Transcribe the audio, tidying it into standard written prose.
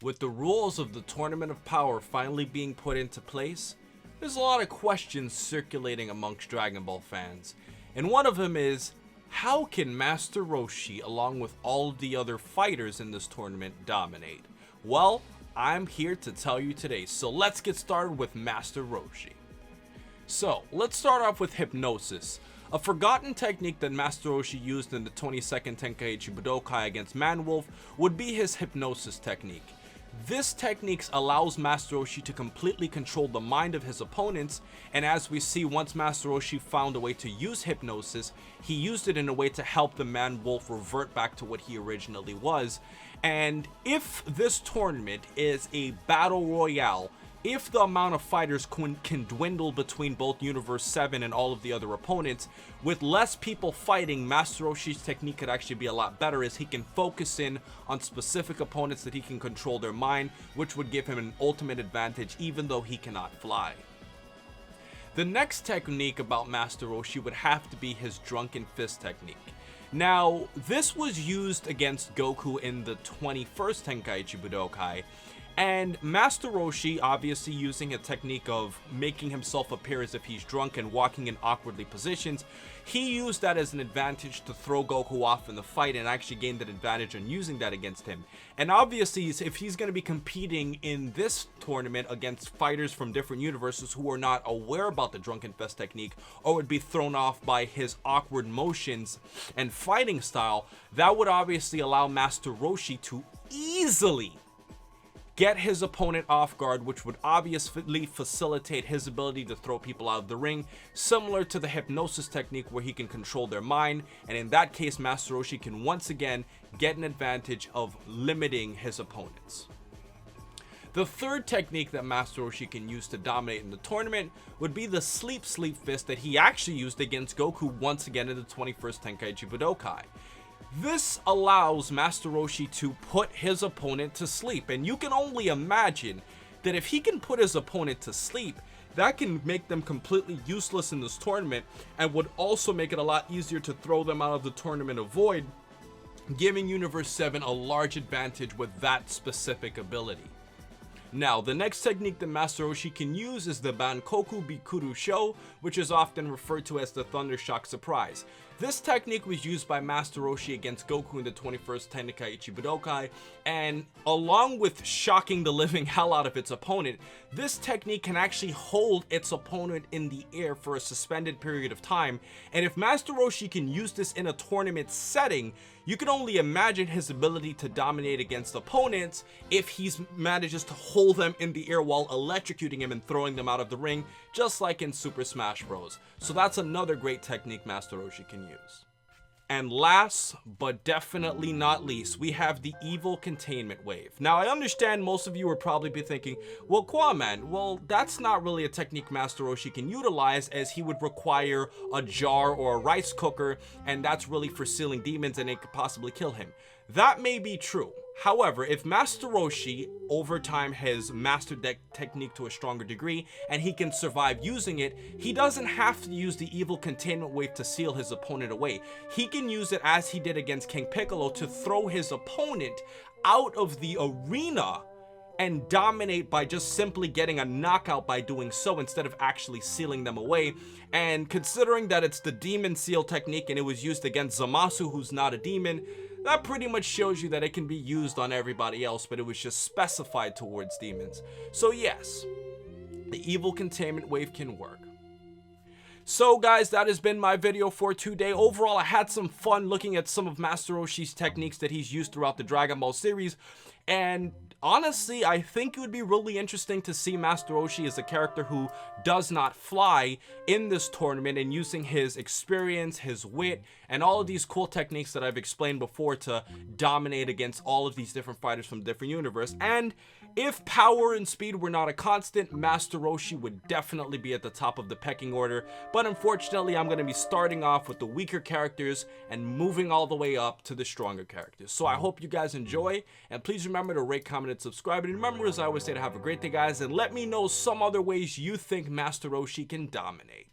With the rules of the Tournament of Power finally being put into place, there's a lot of questions circulating amongst Dragon Ball fans. And one of them is, how can Master Roshi, along with all of the other fighters in this tournament, dominate? Well, I'm here to tell you today, so let's get started with Master Roshi. So, let's start off with Hypnosis, a forgotten technique that Master Roshi used in the 22nd Tenkaichi Budokai against Man-Wolf would be his Hypnosis technique. This technique allows Master Roshi to completely control the mind of his opponents, and as we see, once Master Roshi found a way to use Hypnosis, he used it in a way to help the Man-Wolf revert back to what he originally was. And if this tournament is a battle royale, if the amount of fighters can dwindle between both Universe 7 and all of the other opponents, with less people fighting, Master Roshi's technique could actually be a lot better, as he can focus in on specific opponents that he can control their mind, which would give him an ultimate advantage even though he cannot fly. The next technique about Master Roshi would have to be his Drunken Fist technique. Now, this was used against Goku in the 21st Tenkaichi Budokai, and Master Roshi, obviously using a technique of making himself appear as if he's drunk and walking in awkwardly positions, he used that as an advantage to throw Goku off in the fight and actually gained that advantage on using that against him. And obviously, if he's going to be competing in this tournament against fighters from different universes who are not aware about the Drunken Fist technique or would be thrown off by his awkward motions and fighting style, that would obviously allow Master Roshi to easily get his opponent off guard, which would obviously facilitate his ability to throw people out of the ring, similar to the Hypnosis technique where he can control their mind, and in that case Master Roshi can once again get an advantage of limiting his opponents. The third technique that Master Roshi can use to dominate in the tournament would be the Sleep Fist that he actually used against Goku once again in the 21st Tenkaichi Budokai. This allows Master Roshi to put his opponent to sleep, and you can only imagine that if he can put his opponent to sleep, that can make them completely useless in this tournament and would also make it a lot easier to throw them out of the tournament of Void, giving Universe 7 a large advantage with that specific ability. Now, the next technique that Master Roshi can use is the Bankoku Bikuru Sho, which is often referred to as the Thunder Shock Surprise. This technique was used by Master Roshi against Goku in the 21st Tenkaichi Budokai, and along with shocking the living hell out of its opponent, this technique can actually hold its opponent in the air for a suspended period of time, and if Master Roshi can use this in a tournament setting, you can only imagine his ability to dominate against opponents if he manages to hold them in the air while electrocuting him and throwing them out of the ring, just like in Super Smash Bros. So that's another great technique Master Roshi can use. And last, but definitely not least, we have the Evil Containment Wave. Now, I understand most of you would probably be thinking, well, Quaman, well, that's not really a technique Master Roshi can utilize, as he would require a jar or a rice cooker, and that's really for sealing demons and it could possibly kill him. That may be true. However, if Master Roshi over time has mastered that technique to a stronger degree and he can survive using it, he doesn't have to use the Evil Containment Wave to seal his opponent away. He can use it as he did against King Piccolo to throw his opponent out of the arena and dominate by just simply getting a knockout by doing so instead of actually sealing them away. And considering that it's the Demon Seal technique and it was used against Zamasu, who's not a demon, that pretty much shows you that it can be used on everybody else, but it was just specified towards demons. So yes, the Evil Containment Wave can work. So guys, that has been my video for today. Overall, I had some fun looking at some of Master Roshi's techniques that he's used throughout the Dragon Ball series, and honestly, I think it would be really interesting to see Master Roshi as a character who does not fly in this tournament and using his experience, his wit, and all of these cool techniques that I've explained before to dominate against all of these different fighters from different universes. And if power and speed were not a constant, Master Roshi would definitely be at the top of the pecking order. But unfortunately, I'm going to be starting off with the weaker characters and moving all the way up to the stronger characters. So I hope you guys enjoy, and please remember to rate, comment, and subscribe. And remember, as I always say, to have a great day, guys, and let me know some other ways you think Master Roshi can dominate.